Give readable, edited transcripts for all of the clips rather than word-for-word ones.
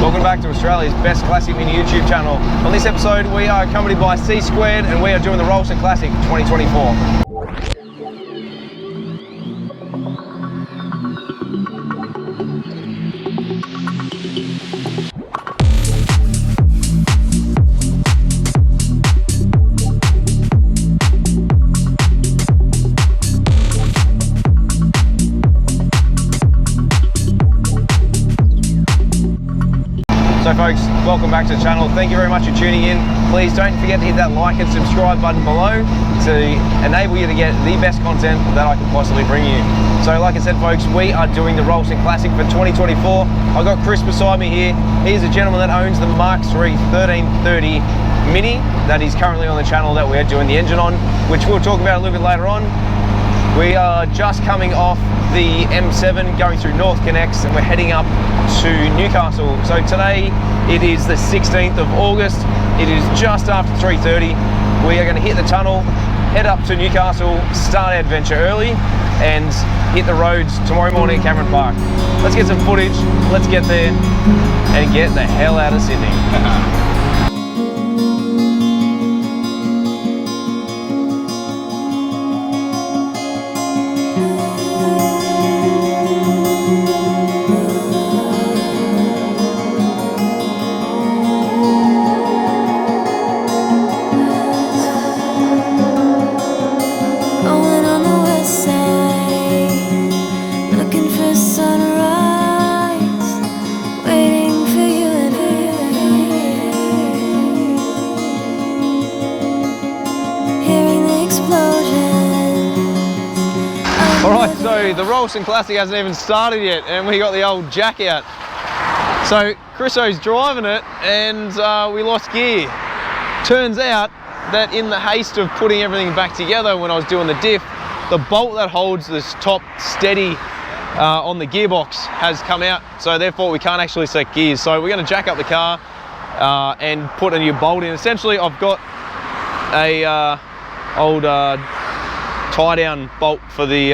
Welcome back to Australia's best classic mini YouTube channel. On this episode, we are accompanied by C Squared and we are doing the Rylstone Classic 2024. So folks, welcome back to the channel. Thank you very much for tuning in. Please don't forget to hit that like and subscribe button below to enable you to get the best content that I can possibly bring you. So like I said folks, we are doing the Rylstone Classic for 2024. I've got Chris beside me here. He's a gentleman that owns the Mark III 1330 Mini that is currently on the channel that we're doing the engine on, which we'll talk about a little bit later on. We are just coming off the M7 going through North Connects and we're heading up to Newcastle. So today it is the 16th of August. It is just after 3:30. We are going to hit the tunnel, head up to Newcastle, start our adventure early and hit the roads tomorrow morning at Cameron Park. Let's get some footage, let's get there and get the hell out of Sydney. Alright, so the Rylstone Classic hasn't even started yet and we got the old jack out. So Chriso's driving it and we lost gear. Turns out that in the haste of putting everything back together when I was doing the diff, the bolt that holds this top steady on the gearbox has come out, so therefore we can't actually set gears. So we're going to jack up the car and put a new bolt in. Essentially I've got a old tie down bolt for the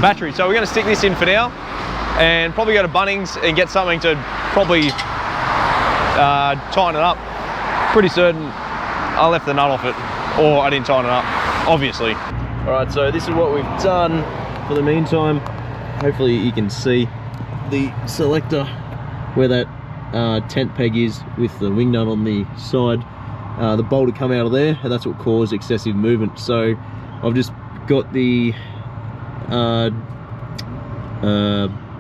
battery, so we're going to stick this in for now and probably go to Bunnings and get something to probably tighten it up. Pretty certain I left the nut off it or I didn't tighten it up, obviously. Alright, so this is what we've done for the meantime. Hopefully you can see the selector where that tent peg is with the wing nut on the side. The bolt had come out of there and that's what caused excessive movement. So I've just got the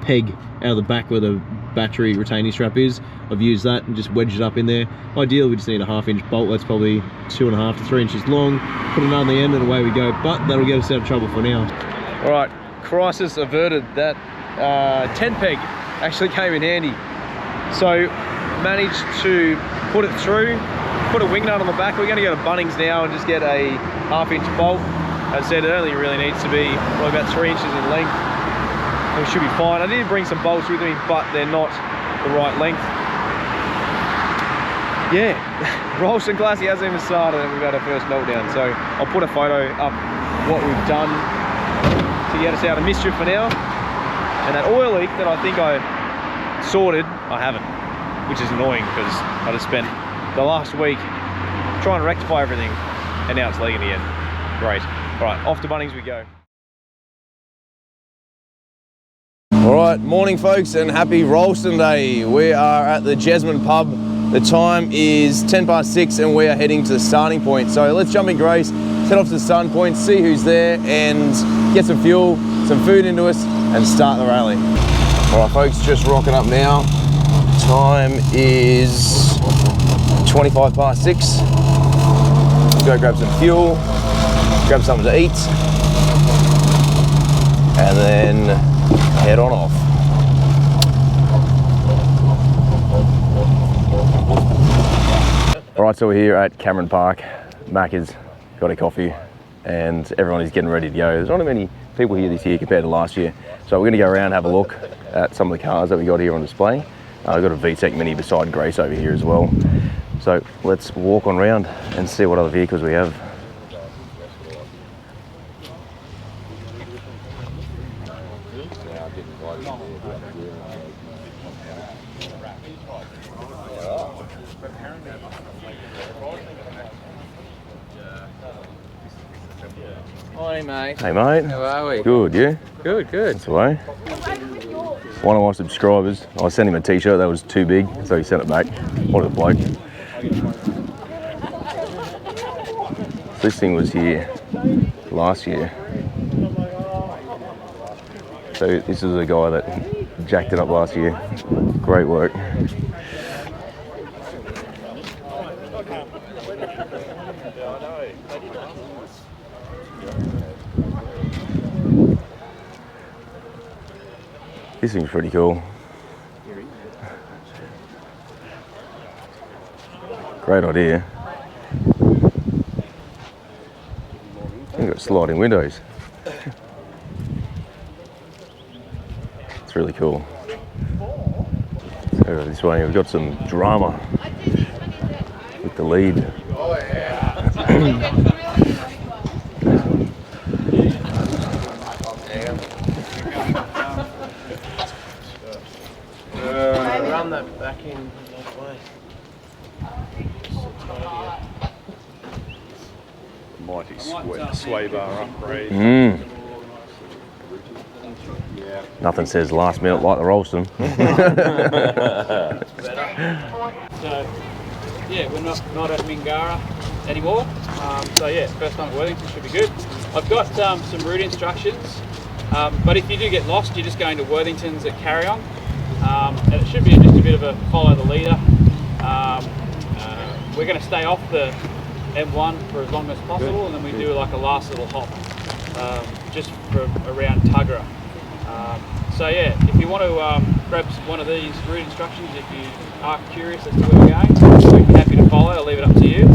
peg out of the back where the battery retaining strap is. I've used that and just wedged it up in there. Ideally we just need a 1/2 inch bolt that's probably 2.5 to 3 inches long. Put it on the end and away we go, but that'll get us out of trouble for now. Alright, crisis averted. That tent peg actually came in handy. So managed to put it through, put a wing nut on the back. We're going to go to Bunnings now and just get a 1/2 inch bolt. As I said, it only really needs to be probably about 3 inches in length. It should be fine. I did bring some bolts with me, but they're not the right length. Yeah, Rylstone Classic hasn't even started and we've had our first meltdown. So I'll put a photo up what we've done to get us out of mischief for now. And that oil leak that I think I sorted, I haven't, which is annoying because I just spent the last week trying to rectify everything and now it's leaking again. Great. All right, off to Bunnings we go. All right, morning folks and happy Rylstone Day. We are at the Jesmond pub. The time is 6:10 and we are heading to the starting point. So let's jump in Grace, head off to the starting point, see who's there and get some fuel, some food into us and start the rally. All right folks, just rocking up now. Time is 6:25. Go grab some fuel, grab something to eat and then head on off. Alright, so we're here at Cameron Park. Mac has got a coffee and everyone is getting ready to go. There's not many people here this year compared to last year. So we're going to go around and have a look at some of the cars that we got here on display. I've got a VTEC Mini beside Grace over here as well. So let's walk on around and see what other vehicles we have. Morning, mate. Hey mate. How are we? Good, you? Good, good. That's the way. One of my subscribers, I sent him a t-shirt that was too big, so he sent it back. What a bloke. This thing was here last year. So this is a guy that jacked it up last year. Great work. This thing's pretty cool. Great idea. You've got sliding windows. It's really cool. So this way we've got some drama with the lead. Run that back in that way. Mighty sway bar upgrade. Nothing says last minute like the Rylstone. So, yeah, we're not at Mingara anymore. So yeah, first time at Worthington should be good. I've got some route instructions, but if you do get lost, you're just going to Worthington's at Carry-On. And it should be just a bit of a follow the leader. We're going to stay off the M1 for as long as possible, and then we do like a last little hop just for around Tuggerah. So yeah, if you want to grab one of these route instructions, if you are curious as to where we're going, we'd be happy to follow. I'll leave it up to you.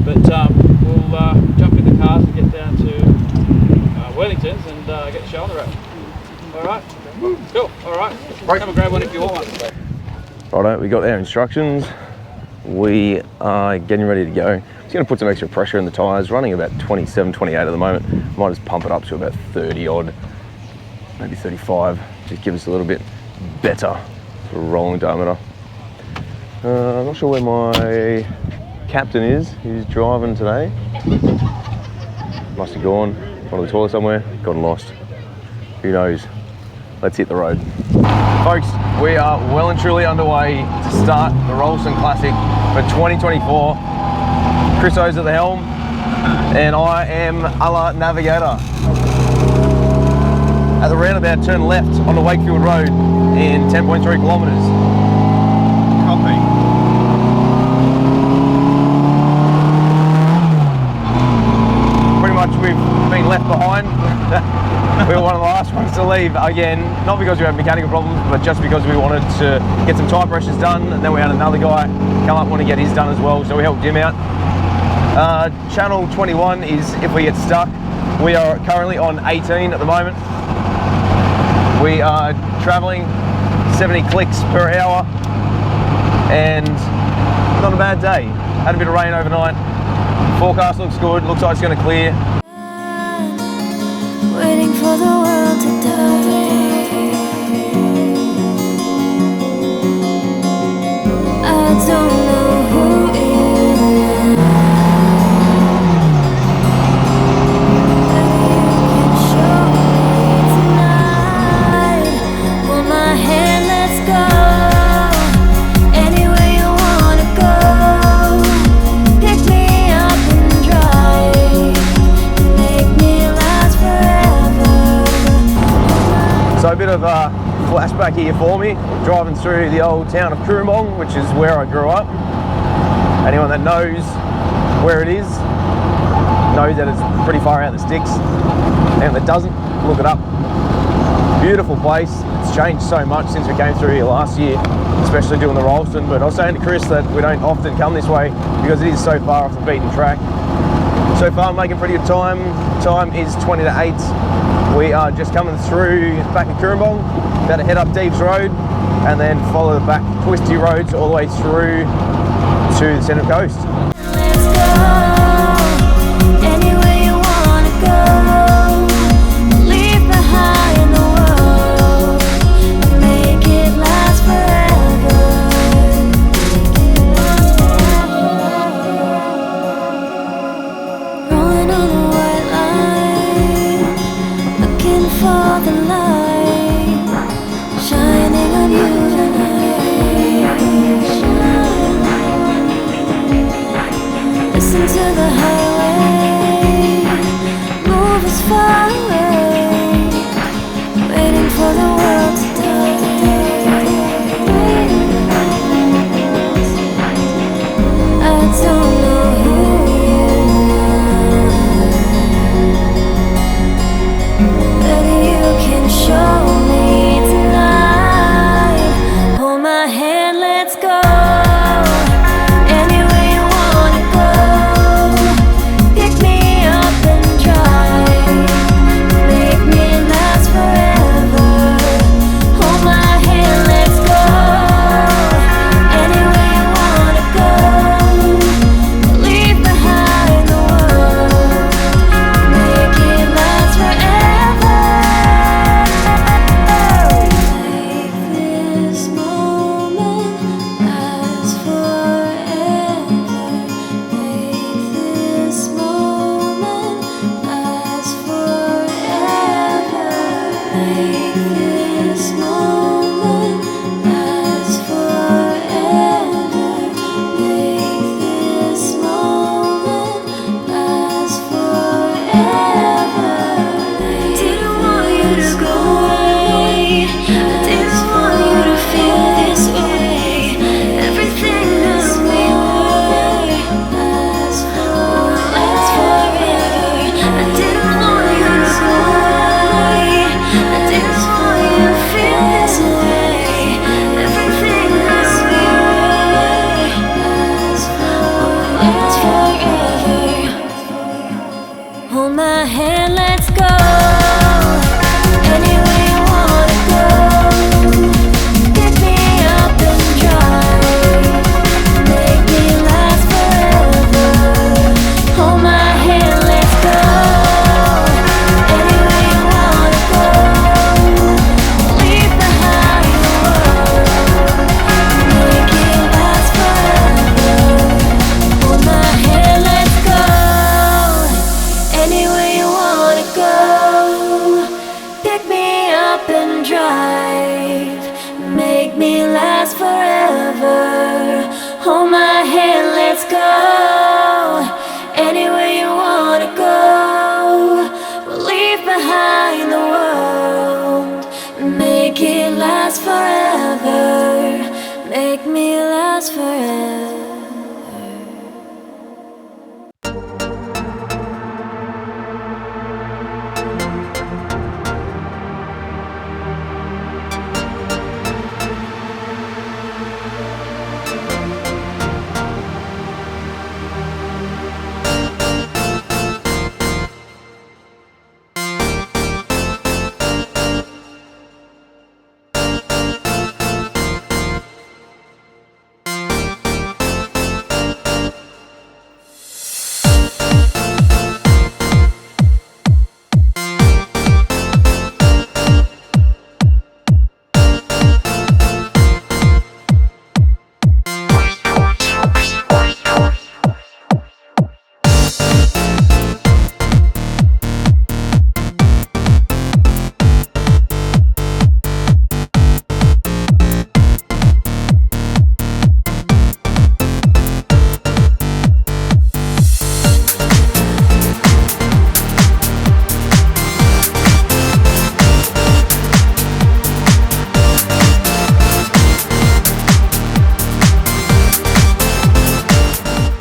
But we'll jump in the cars and get down to Worthington's and get the show on the road. All right? Cool. All right. Come and grab one if you want one. Righto, we got our instructions. We are getting ready to go. Just going to put some extra pressure in the tyres, running about 27, 28 at the moment. Might just pump it up to about 30 odd, maybe 35. Just give us a little bit better rolling diameter. I'm not sure where my captain is. He's driving today. Must have gone to the toilet somewhere, gotten lost. Who knows? Let's hit the road. Folks, we are well and truly underway to start the Rylstone Classic for 2024. Chris O's at the helm, and I am a la navigator. At the roundabout, turn left on the Wakefield Road in 10.3 kilometres. Copy. Pretty much we've been left behind. We were one of the last ones to leave again, not because we had mechanical problems, but just because we wanted to get some tyre pressures done, and then we had another guy come up want to get his done as well, so we helped him out. Channel 21 is if we get stuck. We are currently on 18 at the moment. We are travelling 70 clicks per hour, and not a bad day. Had a bit of rain overnight. Forecast looks good, looks like it's going to clear. Waiting for the world to die. I don't know who it is. You can show me tonight. Hold my hand, let's go. Anywhere you wanna go. Pick me up and drive. Make me last forever. So a bit of a flashback here for me, driving through the old town of Cooranbong, which is where I grew up. Anyone that knows where it is knows that it's pretty far out the sticks. Anyone that doesn't, look it up. Beautiful place. It's changed so much since we came through here last year, especially doing the Rylstone. But I was saying to Chris that we don't often come this way because it is so far off the beaten track. So far I'm making pretty good time. Time is 20 to 8. We are just coming through back at Cooranbong, about to head up Deeves Road and then follow the back twisty roads all the way through to the Central Coast. Let's go. Anywhere you wanna go. Leave behind the world. Make it last forever. forever. Hold my hand, let's go. Anywhere you wanna go. We'll leave behind the world. Make it last forever. Make me last forever.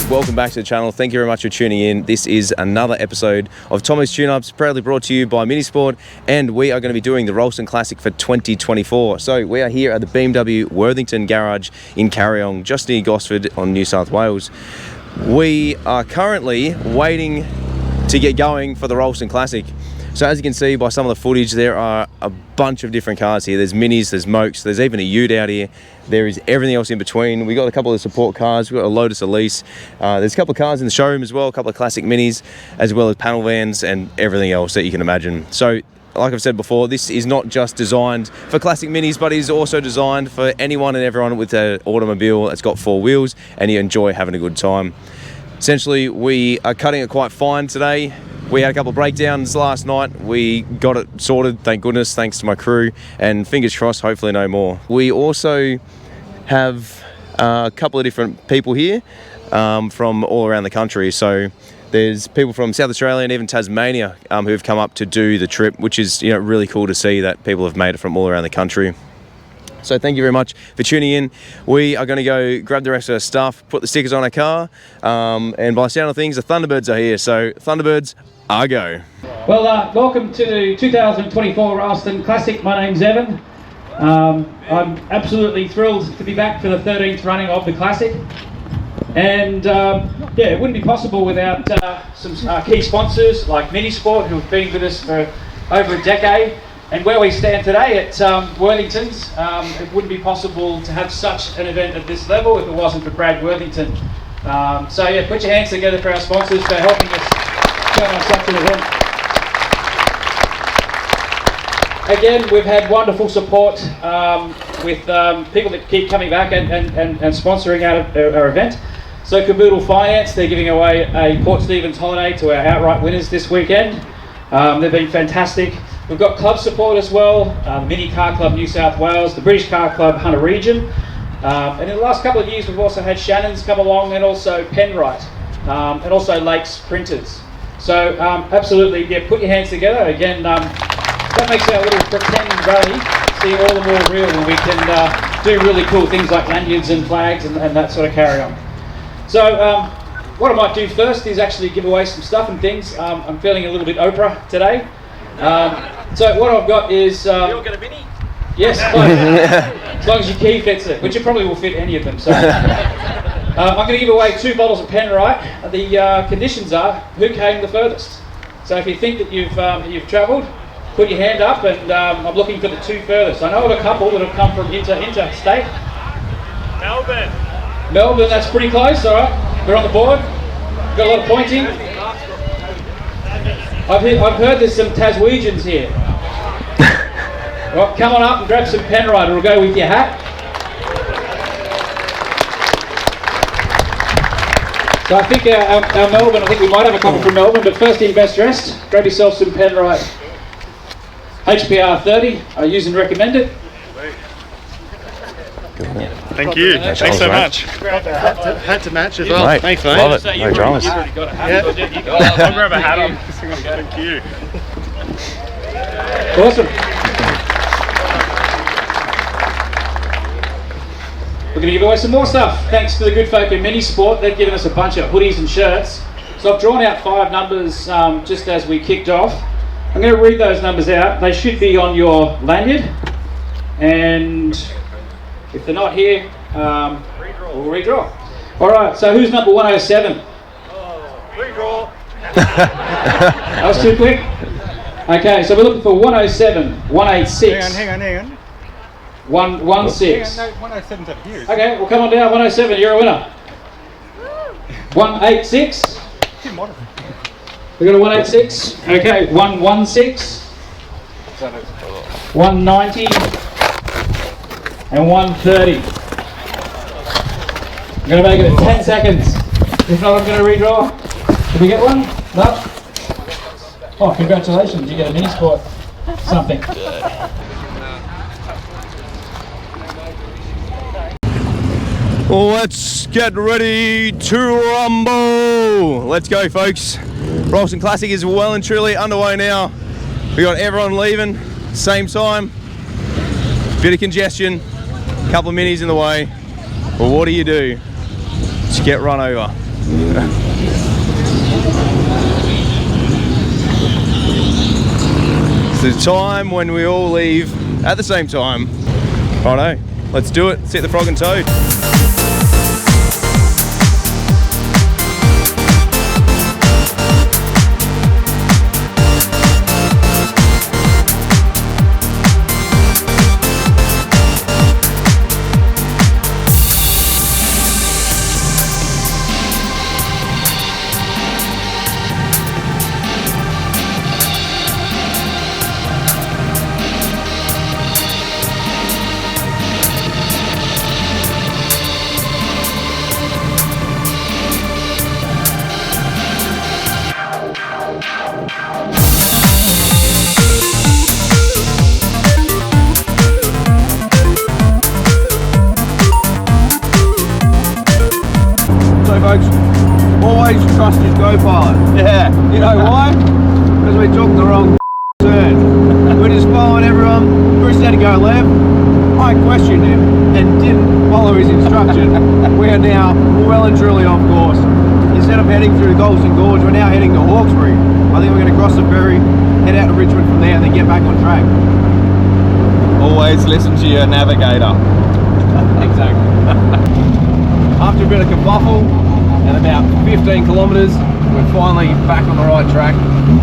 Welcome back to the channel. Thank you very much for tuning in. This is another episode of Tomo's Tune-Ups, proudly brought to you by Minisport, and we are going to be doing the Rylstone Classic for 2024. So we are here at the BMW Worthington Garage in Carryong, just near Gosford on New South Wales. We are currently waiting to get going for the Rylstone Classic. So as you can see by some of the footage, there are a bunch of different cars here. There's Minis, there's Mokes, there's even a Ute out here. There is everything else in between. We got a couple of support cars. We've got a Lotus Elise. There's a couple of cars in the showroom as well, a couple of classic Minis, as well as panel vans and everything else that you can imagine. So like I've said before, this is not just designed for classic Minis, but it is also designed for anyone and everyone with an automobile that's got four wheels and you enjoy having a good time. Essentially, we are cutting it quite fine today. We had a couple of breakdowns last night. We got it sorted, thank goodness, thanks to my crew, and fingers crossed, hopefully no more. We also have a couple of different people here from all around the country. So there's people from South Australia and even Tasmania who have come up to do the trip, which is really cool to see that people have made it from all around the country. So thank you very much for tuning in. We are going to go grab the rest of our stuff, put the stickers on our car, and by the sound of things, the Thunderbirds are here. So Thunderbirds, I go. Well, welcome to the 2024 Rylstone Classic. My name's Evan. I'm absolutely thrilled to be back for the 13th running of the Classic. And yeah, it wouldn't be possible without some key sponsors like Minisport, who have been with us for over a decade. And where we stand today at Worthington's, it wouldn't be possible to have such an event at this level if it wasn't for Brad Worthington. So yeah, put your hands together for our sponsors for helping us turn on such an event. Again, we've had wonderful support with people that keep coming back and sponsoring our event. So Caboodle Finance, they're giving away a Port Stephens holiday to our outright winners this weekend. They've been fantastic. We've got club support as well, Mini Car Club New South Wales, the British Car Club Hunter Region. And in the last couple of years we've also had Shannon's come along, and also Penrith, and also Lakes Printers. So absolutely, yeah, put your hands together. Again, that makes our little pretend rally seem all the more real when we can do really cool things like lanyards and flags and that sort of carry on. So what I might do first is actually give away some stuff and things. I'm feeling a little bit Oprah today. So what I've got is... You're going to Mini? Yes, as long as your key fits it, which it probably will fit any of them. So I'm going to give away 2 bottles of Penrith. The conditions are who came the furthest. So if you think that you've travelled, put your hand up, and I'm looking for the 2 furthest. I know of a couple that have come from interstate. Melbourne, that's pretty close. All right, we're on the board. Got a lot of pointing. I've heard there's some Taswegians here. Right, come on up and grab some Penrith. It'll go with your hat. So I think our Melbourne, I think we might have a couple from Melbourne, but first in best dressed, grab yourself some Penrith HPR 30. I use and recommend it. Thank you. Thanks so much. Had to match as well. Mate, Thanks, mate. love it. No dramas. You've already got a hat. Yeah. I'll grab a hat on. Thank you. Awesome. We're going to give away some more stuff. Thanks to the good folk in Minisport. They've given us a bunch of hoodies and shirts. So I've drawn out 5 numbers just as we kicked off. I'm going to read those numbers out. They should be on your lanyard. And if they're not here, we'll redraw. All right, so who's number 107? Redraw. That was too quick. Okay, so we're looking for 107, 186. Hang on. 116. No, 107's up here. Okay, well come on down, 107, you're a winner. 186. We got a 186. Okay, 116. 190. And 130. I'm going to make it 10 seconds. If not, I'm going to redraw. Did we get one? No? Oh, congratulations, you get a Minisport something. Let's get ready to rumble. Let's go, folks. Rylstone Classic is well and truly underway now. We got everyone leaving, same time. Bit of congestion, couple of minis in the way. Well, what do? Just get run over. It's the time when we all leave at the same time. Righto, let's do it. Set the frog and toad. Folks, always trust your go-pilot. Yeah. You know why? Because we took the wrong turn. We're just following everyone. Chris had to go left. I questioned him and didn't follow his instruction. We are now well and truly off course. Instead of heading through Golston Gorge, we're now heading to Hawkesbury. I think we're going to cross the ferry, head out to Richmond from there, and then get back on track. Always listen to your navigator. Exactly. After a bit of kerfuffle and about 15 kilometres, we're finally back on the right track.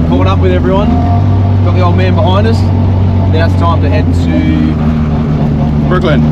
Caught up with everyone, got the old man behind us. Now it's time to head to Brooklyn.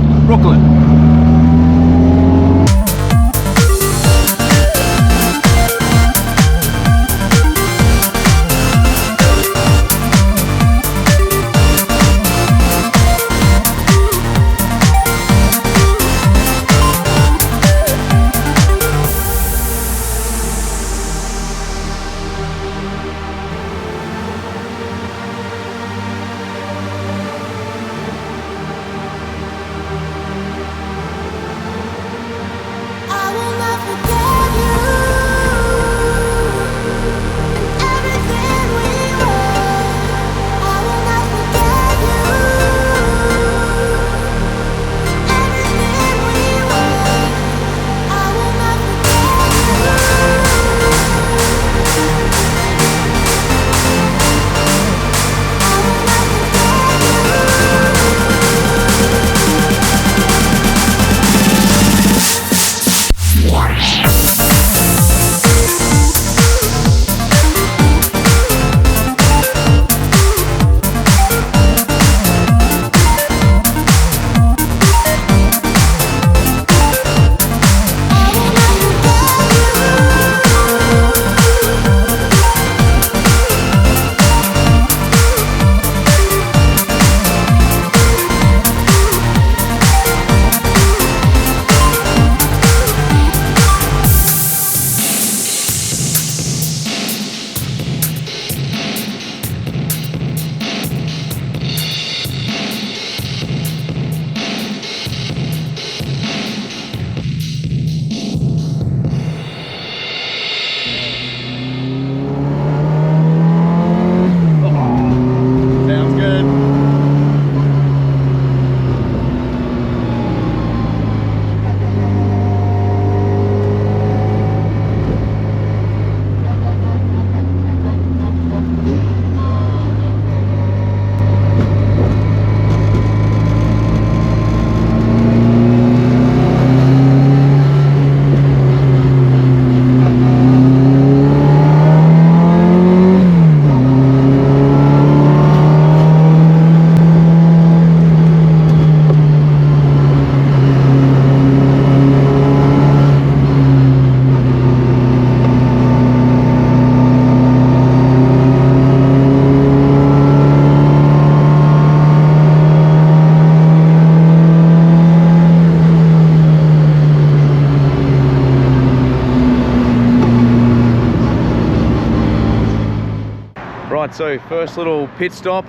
Right, so first little pit stop.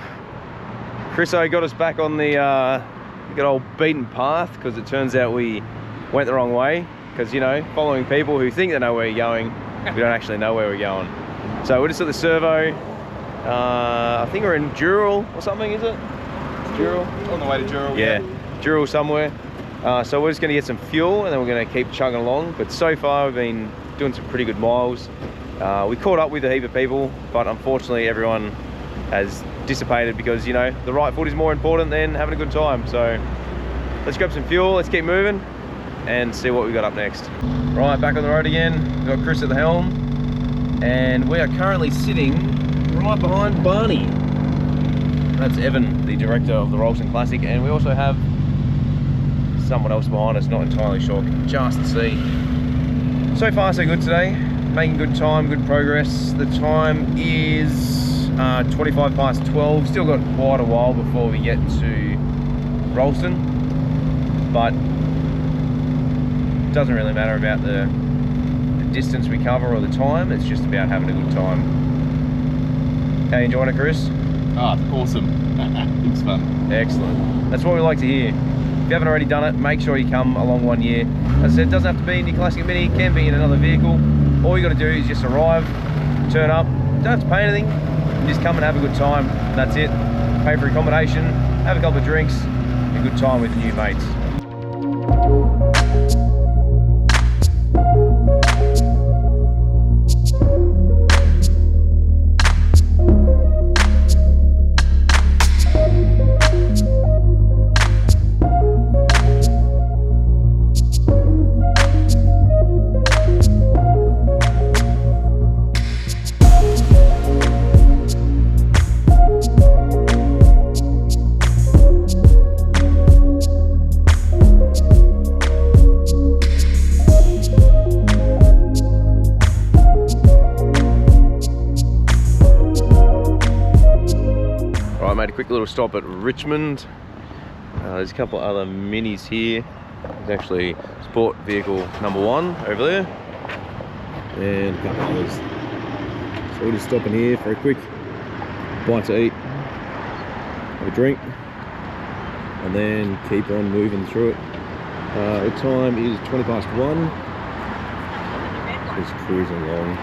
Chriso got us back on the good old beaten path, because it turns out we went the wrong way. Because, you know, following people who think they know where you're going, we don't actually know where we're going. So we're just at the servo. I think we're in Dural or something, is it? Dural? On the way to Dural. Yeah, Dural somewhere. So we're just going to get some fuel and then we're going to keep chugging along. But so far we've been doing some pretty good miles. We caught up with a heap of people, but unfortunately everyone has dissipated because, you know, the right foot is more important than having a good time. So let's grab some fuel, let's keep moving and see what we got up next. Right, back on the road again. We've got Chris at the helm and we are currently sitting right behind Barney. That's Evan, the director of the Rylstone Classic, and we also have someone else behind us, not entirely sure, can just see. So far so good today, making good time, good progress. The time is 25 past 12, still got quite a while before we get to Rylstone, but it doesn't really matter about the distance we cover or the time, it's just about having a good time. How you enjoying it, Chris? Oh, it's awesome. It's fun. Excellent. That's what we like to hear. If you haven't already done it, make sure you come along one year. As I said, it doesn't have to be in your Classic Mini, it can be in another vehicle. All you got to do is just arrive, turn up, don't have to pay anything, just come and have a good time. That's it. Pay for accommodation, have a couple of drinks, a good time with new mates. Quick little stop at Richmond. There's a couple of other minis here. There's actually sport vehicle number 1 over there, and a couple others. So we're just stopping here for a quick bite to eat, have a drink, and then keep on moving through it. The time is 20 past 1. Just cruising along.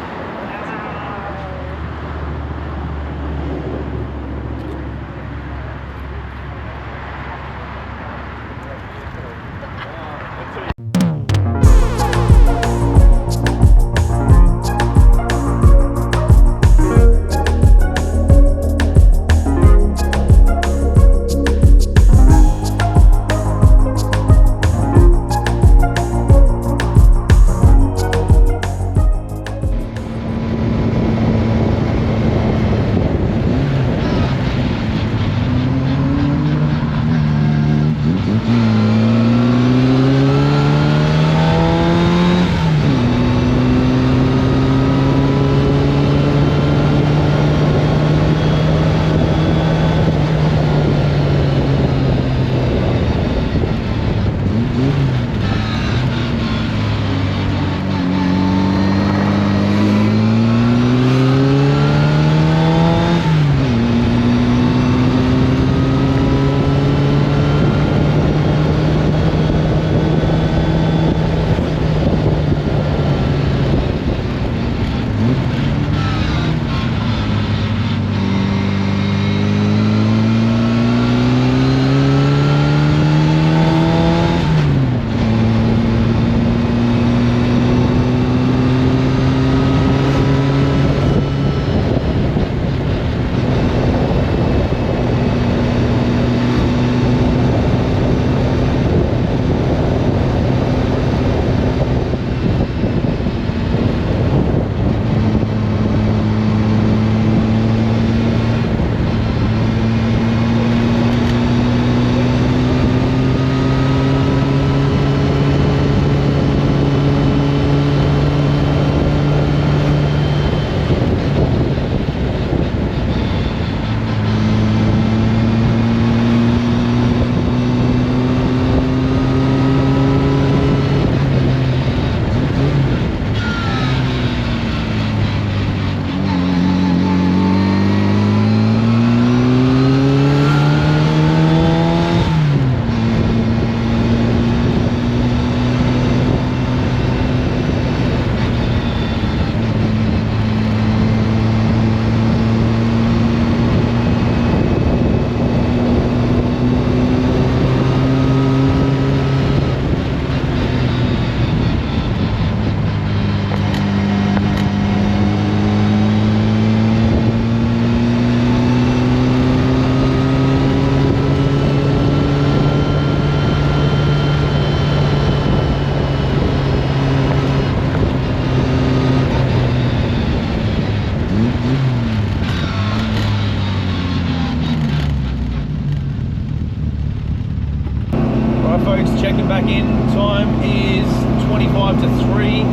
25 to 3.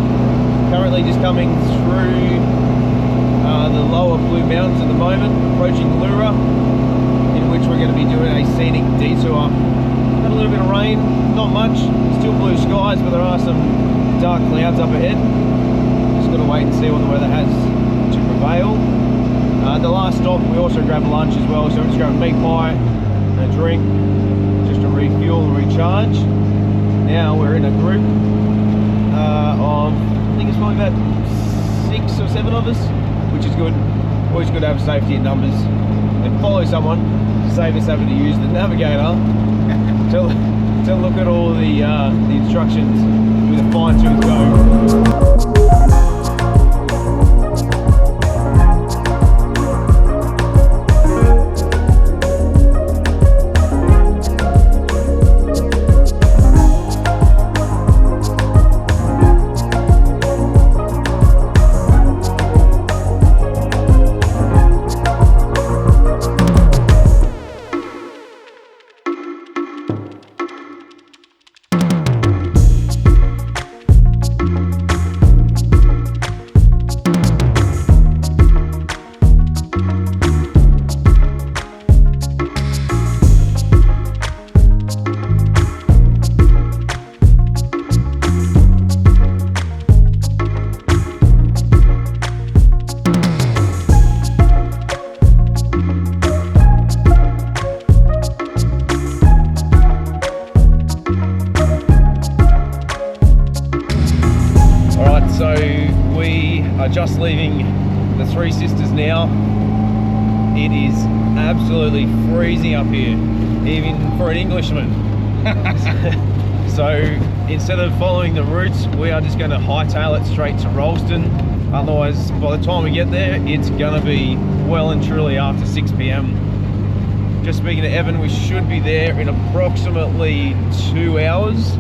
Currently just coming through the lower Blue Mountains at the moment, approaching Lura, in which we're going to be doing a scenic detour. Had a little bit of rain, not much, still blue skies, but there are some dark clouds up ahead. Just got to wait and see what the weather has to prevail. The last stop, we also grabbed lunch as well, so we're just grabbing meat pie and a drink, just to refuel and recharge. Now we're in a group of, I think it's probably about 6 or 7 of us, which is good. Always good to have safety in numbers and follow someone to save us having to use the navigator to look at all the instructions with a fine-tooth comb. Just leaving the Three Sisters now. It is absolutely freezing up here, even for an Englishman. So instead of following the routes, we are just going to hightail it straight to Rylstone. Otherwise, by the time we get there, it's going to be well and truly after 6 p.m. Just speaking to Evan, we should be there in approximately 2 hours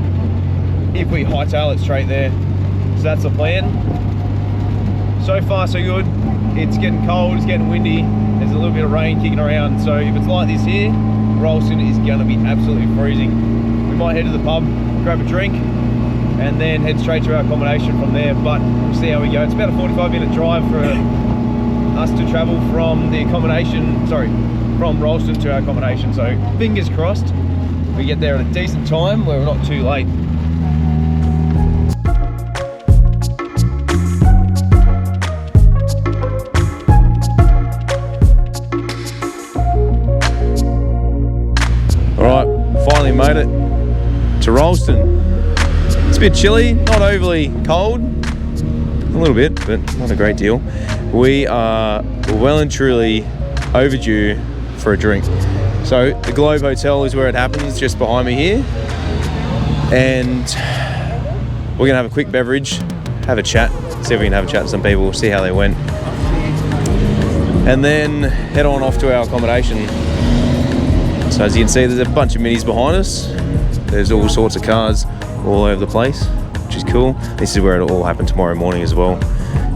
if we hightail it straight there. So that's the plan. So far so good. It's getting cold, it's getting windy, there's a little bit of rain kicking around, so if it's like this here, Rylstone is going to be absolutely freezing. We might head to the pub, grab a drink, and then head straight to our accommodation from there, but we'll see how we go. It's about a 45-minute drive for us to travel from the accommodation, from Rylstone to our accommodation, so fingers crossed we get there at a decent time where we're not too late. Finally made it to Rylstone. It's a bit chilly, not overly cold, a little bit, but not a great deal. We are well and truly overdue for a drink. So the Globe Hotel is where it happens, just behind me here. And we're gonna have a quick beverage, have a chat, see if we can have a chat to some people, see how they went. And then head on off to our accommodation. So as you can see, there's a bunch of minis behind us. There's all sorts of cars all over the place, which is cool. This is where it'll all happen tomorrow morning as well,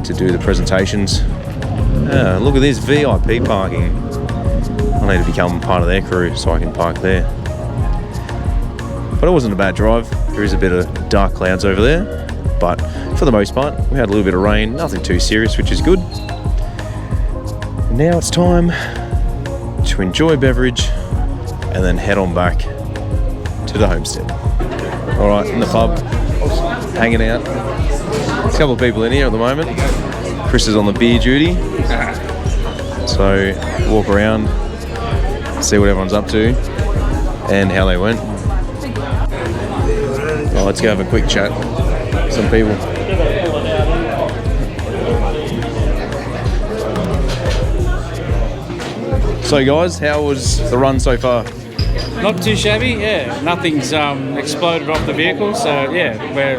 to do the presentations. Look at this VIP parking. I need to become part of their crew so I can park there. But it wasn't a bad drive. There is a bit of dark clouds over there, but for the most part, we had a little bit of rain, nothing too serious, which is good. And now it's time to enjoy a beverage and then head on back to the homestead. All right, in the pub, hanging out. There's a couple of people in here at the moment. Chris is on the beer duty. So walk around, see what everyone's up to and how they went. Well, let's go have a quick chat with some people. So guys, how was the run so far? Not too shabby, yeah. Nothing's exploded off the vehicle, so yeah, we're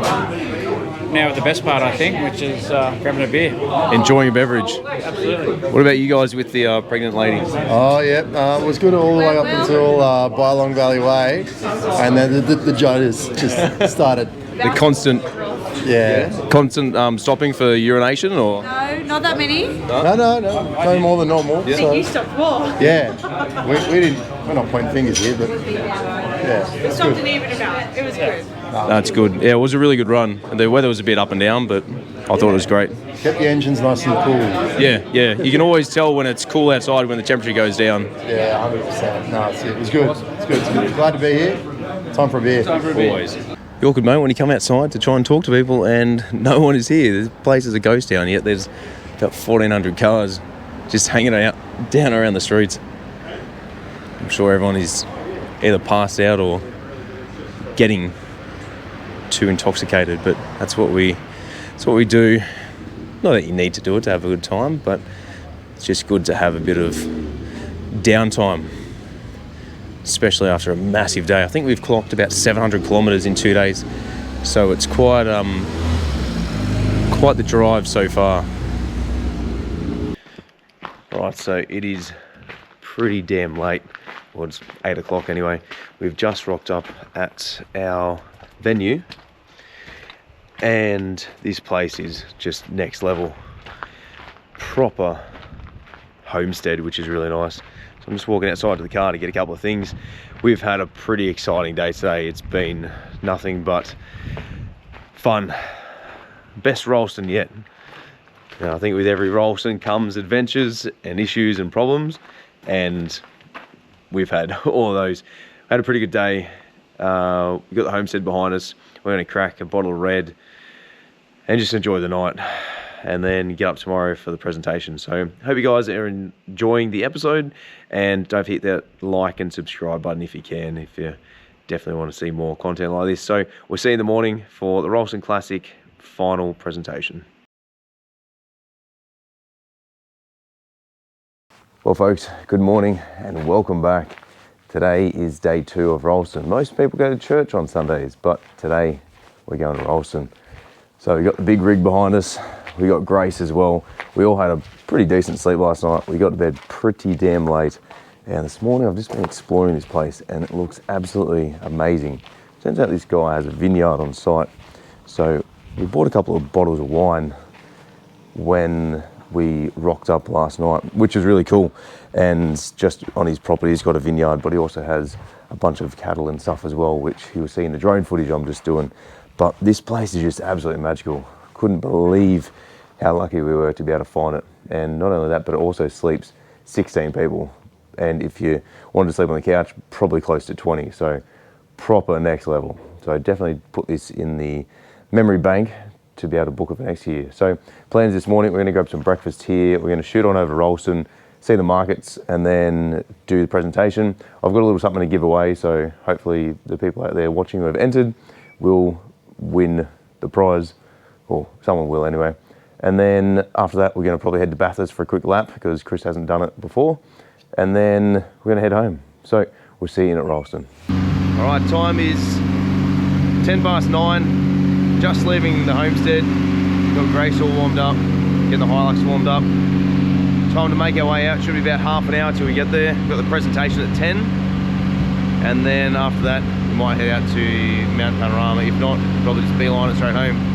now at the best part, I think, which is grabbing a beer. Enjoying a beverage. Absolutely. What about you guys with the pregnant lady? Oh, yeah. It was good all the way up until Bylong Valley Way, and then the Jonas just started. The constant stopping for urination, or? No, not that many. No more than normal. I think you stopped more. Yeah, we're not pointing fingers here, but yeah. Yeah. There's something even about it. It was good. That's good. Yeah, it was a really good run. The weather was a bit up and down, but I thought it was great. Kept the engines nice and cool. Yeah. You can always tell when it's cool outside when the temperature goes down. Yeah, 100%. No, it was good. It's good. Glad to be here. Time for a beer. Always. You're good, mate, when you come outside to try and talk to people and no one is here. The place is a ghost town, yet there's about 1,400 cars just hanging out down around the streets. I'm sure everyone is either passed out or getting too intoxicated, but that's what we do. Not that you need to do it to have a good time, but it's just good to have a bit of downtime, especially after a massive day. I think we've clocked about 700 kilometres in 2 days, so it's quite the drive so far. Right, so it is pretty damn late. Well, it's 8 o'clock anyway. We've just rocked up at our venue, and this place is just next level. Proper homestead, which is really nice. So I'm just walking outside to the car to get a couple of things. We've had a pretty exciting day today. It's been nothing but fun. Best Rylstone yet. Now, I think with every Rylstone comes adventures and issues and problems, and we've had all of those. Had a pretty good day. We've got the homestead behind us. We're going to crack a bottle of red and just enjoy the night, and then get up tomorrow for the presentation. So hope you guys are enjoying the episode, and don't forget that like and subscribe button if you can, if you definitely want to see more content like this. So we'll see you in the morning for the Rylstone Classic final presentation. Well, folks, good morning and welcome back. Today is day 2 of Rylstone. Most people go to church on Sundays, but today we're going to Rylstone. So we've got the big rig behind us. We got Grace as well. We all had a pretty decent sleep last night. We got to bed pretty damn late. And this morning I've just been exploring this place and it looks absolutely amazing. Turns out this guy has a vineyard on site. So we bought a couple of bottles of wine when we rocked up last night, which was really cool. And just on his property, he's got a vineyard, but he also has a bunch of cattle and stuff as well, which he was seeing the drone footage I'm just doing. But this place is just absolutely magical. Couldn't believe how lucky we were to be able to find it. And not only that, but it also sleeps 16 people. And if you wanted to sleep on the couch, probably close to 20. So proper next level. So definitely put this in the memory bank to be able to book it for next year. So plans this morning, we're going to grab some breakfast here. We're going to shoot on over to Rylstone, see the markets, and then do the presentation. I've got a little something to give away, so hopefully the people out there watching who have entered will win the prize, or someone will anyway. And then after that, we're going to probably head to Bathurst for a quick lap because Chris hasn't done it before. And then we're going to head home. So we'll see you in at Rylstone. All right, time is 9:10, just leaving the homestead. Got Grace all warmed up, getting the Hilux warmed up. Time to make our way out. Should be about half an hour till we get there. We've got the presentation at 10. And then after that, we might head out to Mount Panorama. If not, probably just beeline it straight home.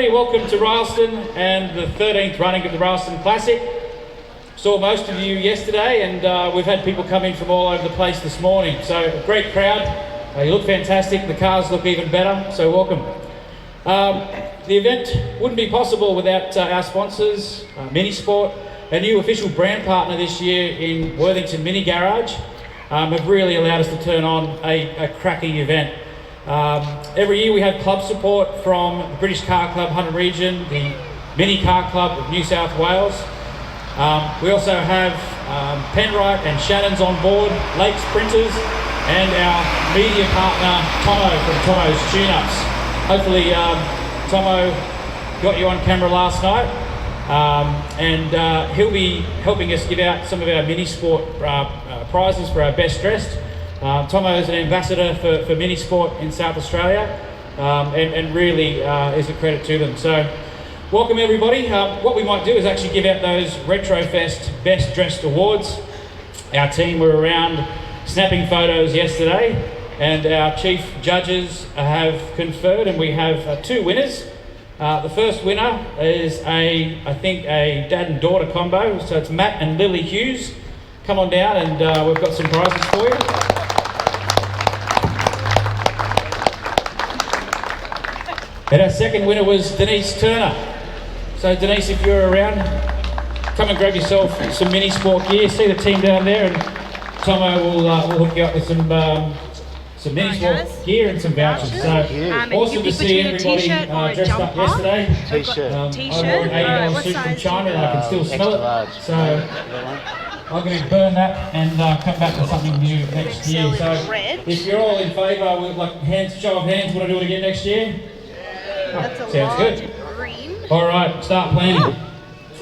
everybody, welcome to Rylstone and the 13th running of the Rylstone Classic. Saw most of you yesterday, and we've had people come in from all over the place this morning. So a great crowd. You look fantastic. The cars look even better. So welcome. The event wouldn't be possible without our sponsors, Minisport, a new official brand partner this year in Worthington Mini Garage, have really allowed us to turn on a cracking event. Every year we have club support from the British Car Club Hunter Region, the Mini Car Club of New South Wales. We also have Penrith and Shannon's on board, Lakes Printers, and our media partner Tomo from Tomo's Tune-Ups. Hopefully Tomo got you on camera last night, and he'll be helping us give out some of our Minisport prizes for our best dressed. Tomo is an ambassador for Minisport in South Australia, and really is a credit to them. So welcome everybody. What we might do is actually give out those Retrofest Best Dressed Awards. Our team were around snapping photos yesterday, and our chief judges have conferred, and we have two winners. The first winner is I think a dad and daughter combo, so it's Matt and Lily Hughes. Come on down, and we've got some prizes for you. And our second winner was Denise Turner. So Denise, if you're around, come and grab yourself some Minisport gear. See the team down there, and Tomo will hook you up with some Minisport gear and some vouchers. So awesome to see everybody dressed up yesterday. T-shirt. I wore an $80 suit from China, and I can still smell it. So I'm going to burn that and come back with something new next year. So if you're all in favour, with like show of hands, want to do it again next year? Oh, sounds good. All right, start planning.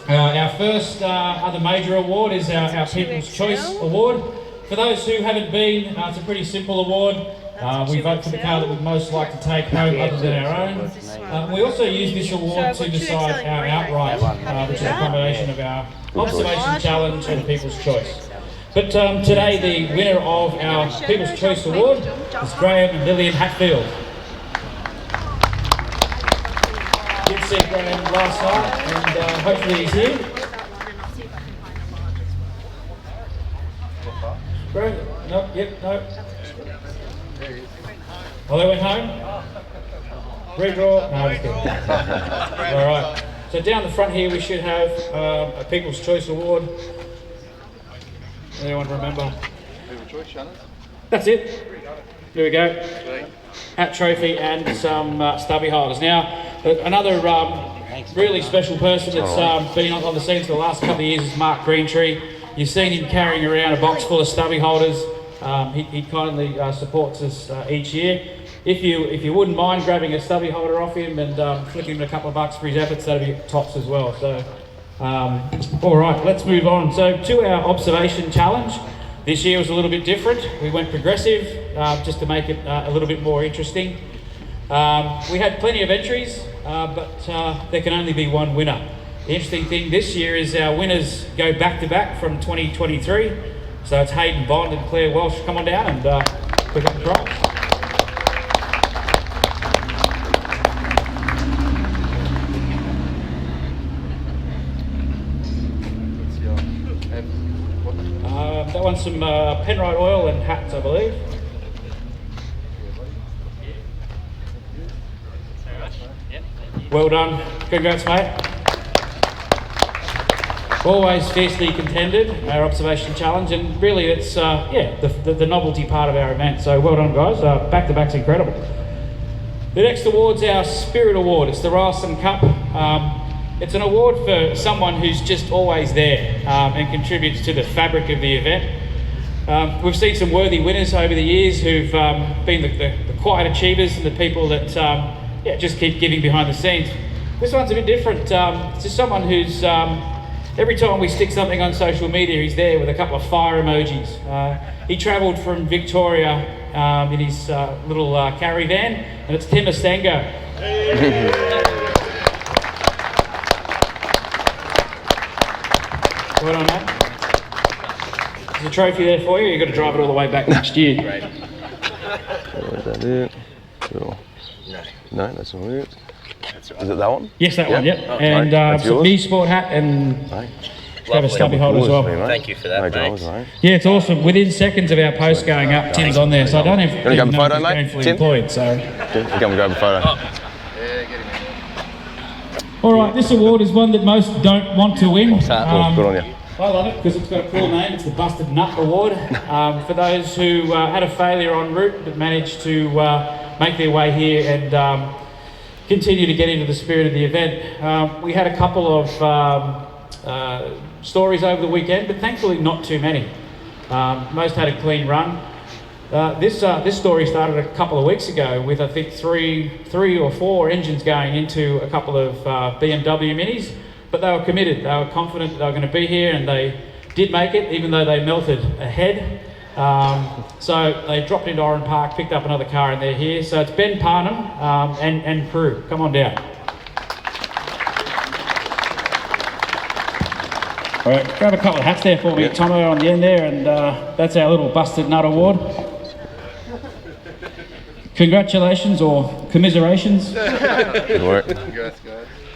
Our first other major award is our People's Choice Award. For those who haven't been, it's a pretty simple award. We vote for the car that we'd most like to take home other than our own. We also use this award to decide our outright, which is a combination of our Observation Challenge and People's Choice. But today the winner of our People's Choice Award is Graham and Lillian Hatfield. Did see Graham last night, and hopefully he's here. Graham? No, yep, no. Oh, they went home? Redraw? No, just kidding. All right. So down the front here we should have a People's Choice Award. Anyone remember? People's Choice, Shannon. That's it. There we go. Hat trophy and some stubby holders. Now, another really special person that's been on the scenes for the last couple of years is Mark Greentree. You've seen him carrying around a box full of stubby holders. He kindly supports us each year. If you wouldn't mind grabbing a stubby holder off him and flicking him a couple of bucks for his efforts, that'd be tops as well. So, all right, let's move on. So to our observation challenge. This year was a little bit different. We went progressive just to make it a little bit more interesting. We had plenty of entries, but there can only be one winner. The interesting thing this year is our winners go back to back from 2023. So it's Hayden Bond and Claire Welsh. Come on down and pick up the prize. That one's some Penrith oil and hats, I believe. Well done. Congrats, mate. Always fiercely contended, our observation challenge, and really it's the novelty part of our event. So well done, guys. Back to back's incredible. The next award's our Spirit Award. It's the Rylstone Cup. It's an award for someone who's just always there and contributes to the fabric of the event. We've seen some worthy winners over the years who've been the quiet achievers and the people that just keep giving behind the scenes. This one's a bit different. It's just someone who's, every time we stick something on social media, he's there with a couple of fire emojis. He travelled from Victoria in his little carry van, and it's Tim Astengo. Well done, mate. There's a trophy there for you. You've got to drive it all the way back next year. Great. Is that it? Cool. No, that's all it. Is it that one? Yes, that Yeah. one, yep. Oh, And that's some yours. Minisport hat and Mate. have a stubby holder as well. Thank you for that, No mate. dramas, mate. Yeah, it's awesome. Within seconds of our post going up, Tim's on there, so I don't even grab a know photo, if he's mate? gainfully Tim? employed. So, Come and grab a photo. all right, this award is one that most don't want to win. Good on you. I love it because it's got a cool name. It's the Busted Nut Award. For those who had a failure en route but managed to make their way here and continue to get into the spirit of the event. We had a couple of stories over the weekend, but thankfully not too many. Most had a clean run. This story started a couple of weeks ago with I think three or four engines going into a couple of BMW Minis, but they were committed. They were confident that they were going to be here, and they did make it, even though they melted ahead. So they dropped into Oran Park, picked up another car, and they're here. So it's Ben Parnham and crew. Come on down. All right, grab a couple of hats there for me, Tomo, on the end there, and that's our little Busted Nut Award. Congratulations or commiserations. Good work.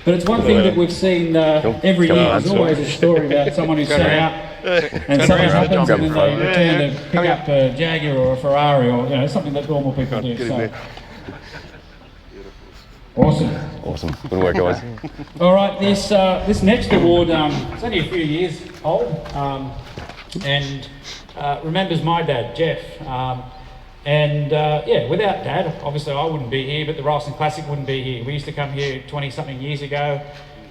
But it's one thing that we've seen every year. There's always a story about someone who's set out and something happens and then they return to pick up a Jaguar or a Ferrari or something that normal people do. So. Awesome. Good work, guys. All right, this next award, it's only a few years old and remembers my dad, Jeff. Without Dad, obviously I wouldn't be here, but the Rylstone Classic wouldn't be here. We used to come here 20-something years ago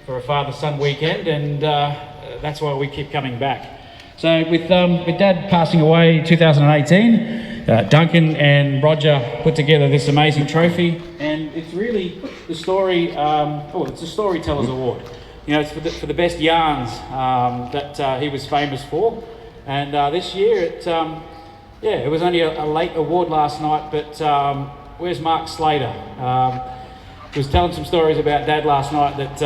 for a father-son weekend, and that's why we keep coming back. So with Dad passing away in 2018, Duncan and Roger put together this amazing trophy, and it's really the story. It's a Storyteller's Award. It's for the best yarns that he was famous for, and this year it was only a late award last night, but where's Mark Slater? He was telling some stories about Dad last night that,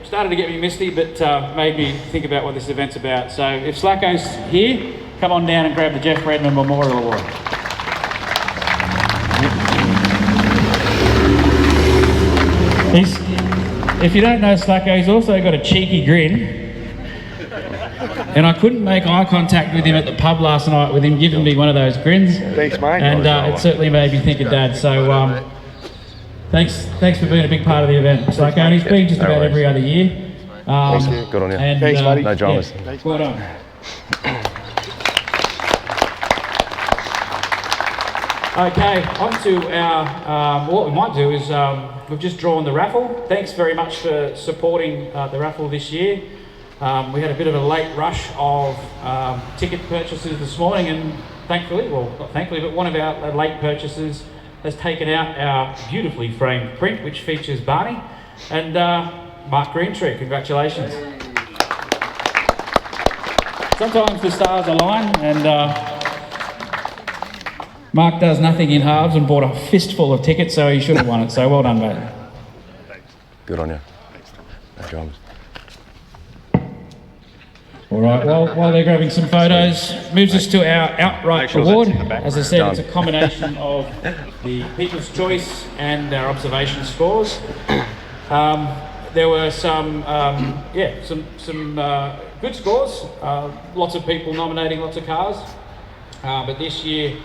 started to get me misty, but made me think about what this event's about. So if Slacko's here, come on down and grab the Jeff Redmond Memorial Award. If you don't know Slacko, he's also got a cheeky grin. And I couldn't make eye contact with him at the pub last night with him giving me one of those grins. Thanks, mate. And it certainly made me think of Dad. So thanks for being a big part of the event. So and he's been just about every other year. Good on you. And, Thanks, buddy. No dramas. Yeah, well done. Okay, on to our, what we might do is we've just drawn the raffle. Thanks very much for supporting the raffle this year. We had a bit of a late rush of ticket purchases this morning, and thankfully, well not thankfully, but one of our late purchases has taken out our beautifully framed print which features Barney and Mark Greentree. Congratulations. Sometimes the stars align, and Mark does nothing in halves and bought a fistful of tickets, so he should have won it, so well done, mate. Good on you. No dramas. All right, while they're grabbing some photos, moves us to our outright award. As I said, it's a combination of the People's Choice and our observation scores. There were some good scores. Lots of people nominating lots of cars, but this year,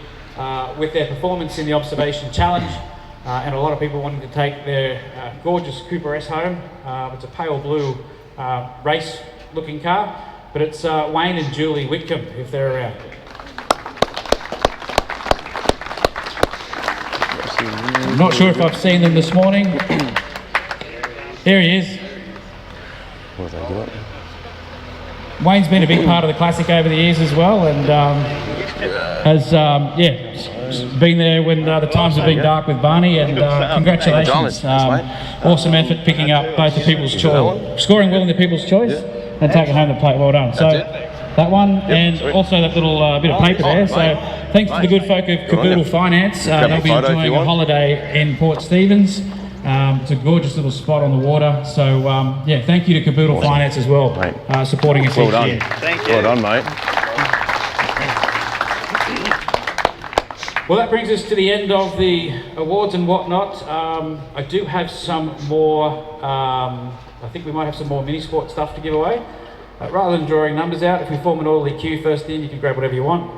with their performance in the observation challenge, and a lot of people wanting to take their gorgeous Cooper S home. It's a pale blue race-looking car. But it's Wayne and Julie Whitcomb, if they're around. I'm not sure if I've seen them this morning. Here he is. What have they got? Wayne's been a big part of the Classic over the years as well, and has been there when the times have been dark with Barney, and congratulations. Awesome effort picking up both the People's Choice, scoring well in the People's Choice, and taking home the plate. Well done. So that one, and also that little bit of paper there. So thanks to the good folk of Caboodle Finance. They'll be enjoying a holiday in Port Stephens. It's a gorgeous little spot on the water. So thank you to Caboodle Finance as well, supporting us each year. Thank you. Well done, mate. Well, that brings us to the end of the awards and whatnot. I do have some more, I think we might have some more Minisport stuff to give away. Rather than drawing numbers out, if we form an orderly queue first in, you can grab whatever you want.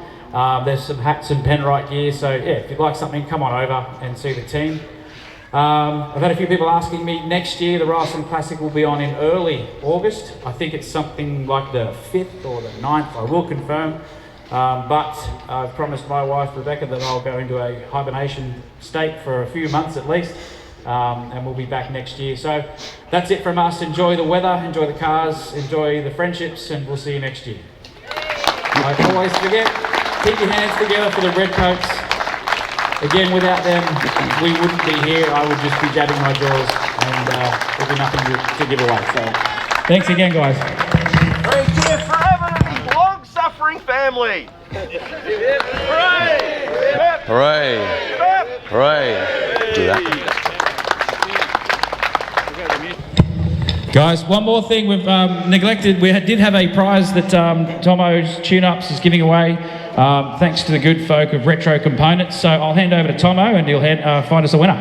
There's some hats and Penrith gear, so yeah, if you'd like something, come on over and see the team. I've had a few people asking me, next year the Rylstone Classic will be on in early August. I think it's something like the 5th or the 9th, I will confirm. But I've promised my wife Rebecca that I'll go into a hibernation state for a few months at least, and we'll be back next year. So that's it from us. Enjoy the weather, enjoy the cars, enjoy the friendships, and we'll see you next year. I always forget, keep your hands together for the Redcoats. Again, without them, we wouldn't be here. I would just be jabbing my jaws, and there'd be nothing to give away. So thanks again, guys. Thank you forever to the long-suffering family. Hooray! Hooray! Hooray! Do that. Guys, one more thing we've neglected. We did have a prize that Tomo's Tune-Ups is giving away, thanks to the good folk of Retro Components. So I'll hand over to Tomo and he'll find us a winner.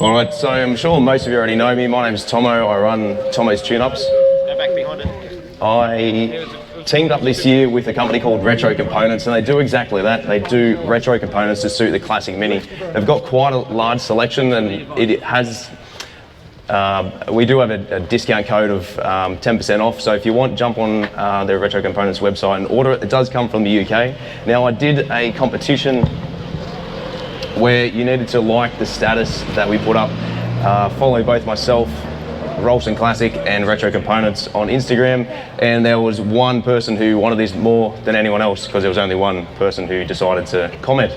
All right, so I'm sure most of you already know me. My name's Tomo. I run Tomo's Tune-Ups. Go back behind it. I teamed up this year with a company called Retro Components, and they do exactly that. They do retro components to suit the Classic Mini. They've got quite a large selection, and it has... we do have a discount code of 10% off, so if you want, jump on their Retro Components website and order it. It does come from the UK. Now, I did a competition where you needed to like the status that we put up, follow both myself, Rylstone Classic and Retro Components on Instagram, and there was one person who wanted this more than anyone else because there was only one person who decided to comment.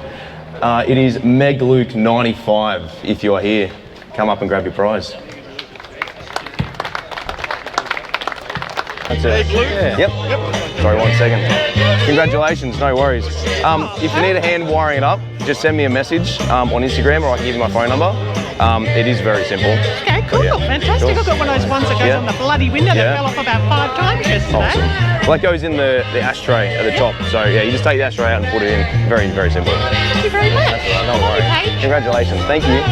It is MegLuke95. If you're here, come up and grab your prize. That's it. Yeah. Yep. Sorry, 1 second. Congratulations, no worries. If you need a hand wiring it up, just send me a message on Instagram, or I can give you my phone number. It is very simple. Okay, cool. Yeah. Fantastic. Cool. I've got one of those ones that goes on the bloody window that fell off about 5 times yesterday. Awesome. Well, that goes in the ashtray at the top. So yeah, you just take the ashtray out and put it in. Very, very simple. Thank you very much. No worries. Congratulations. Thank you.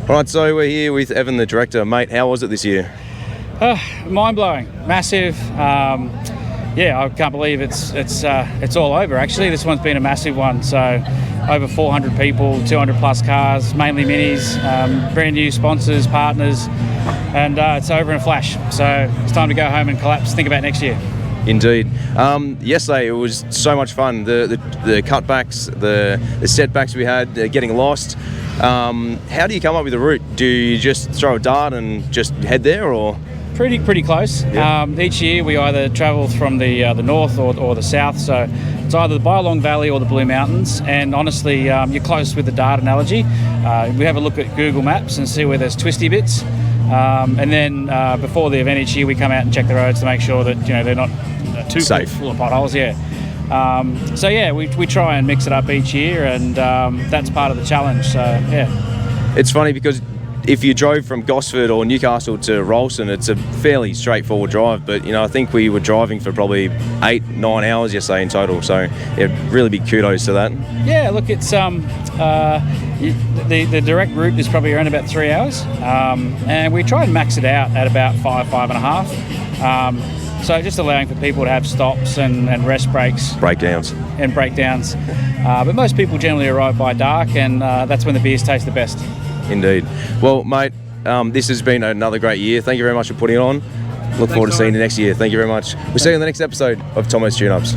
All right, so we're here with Evan, the director. Mate, how was it this year? Mind-blowing, massive. Yeah, I can't believe it's all over. Actually, this one's been a massive one. So over 400 people, 200 plus cars, mainly minis, brand new sponsors, partners, and it's over in a flash. So it's time to go home and collapse. Think about next year. Indeed. Yesterday it was so much fun. The cutbacks, the setbacks we had, getting lost. How do you come up with the route? Do you just throw a dart and just head there, or? Pretty close. Yeah. Each year we either travel from the north or the south, so it's either the Bylong Valley or the Blue Mountains, and honestly you're close with the dart analogy. We have a look at Google Maps and see where there's twisty bits, and then before the event each year we come out and check the roads to make sure that they're not too safe, full of potholes. So yeah, we try and mix it up each year, and that's part of the challenge. So yeah, it's funny because if you drove from Gosford or Newcastle to Rylstone, it's a fairly straightforward drive, but I think we were driving for probably 8-9 hours yesterday in total, so yeah, really big kudos to that. Yeah, look, it's the direct route is probably around about 3 hours, and we try and max it out at about 5.5. So just allowing for people to have stops and rest breaks. Breakdowns. But most people generally arrive by dark, and that's when the beers taste the best. Indeed. Well, mate, this has been another great year. Thank you very much for putting it on. Look forward to seeing you next year. Thank you very much. We'll see you in the next episode of Tomo's Tune-Ups.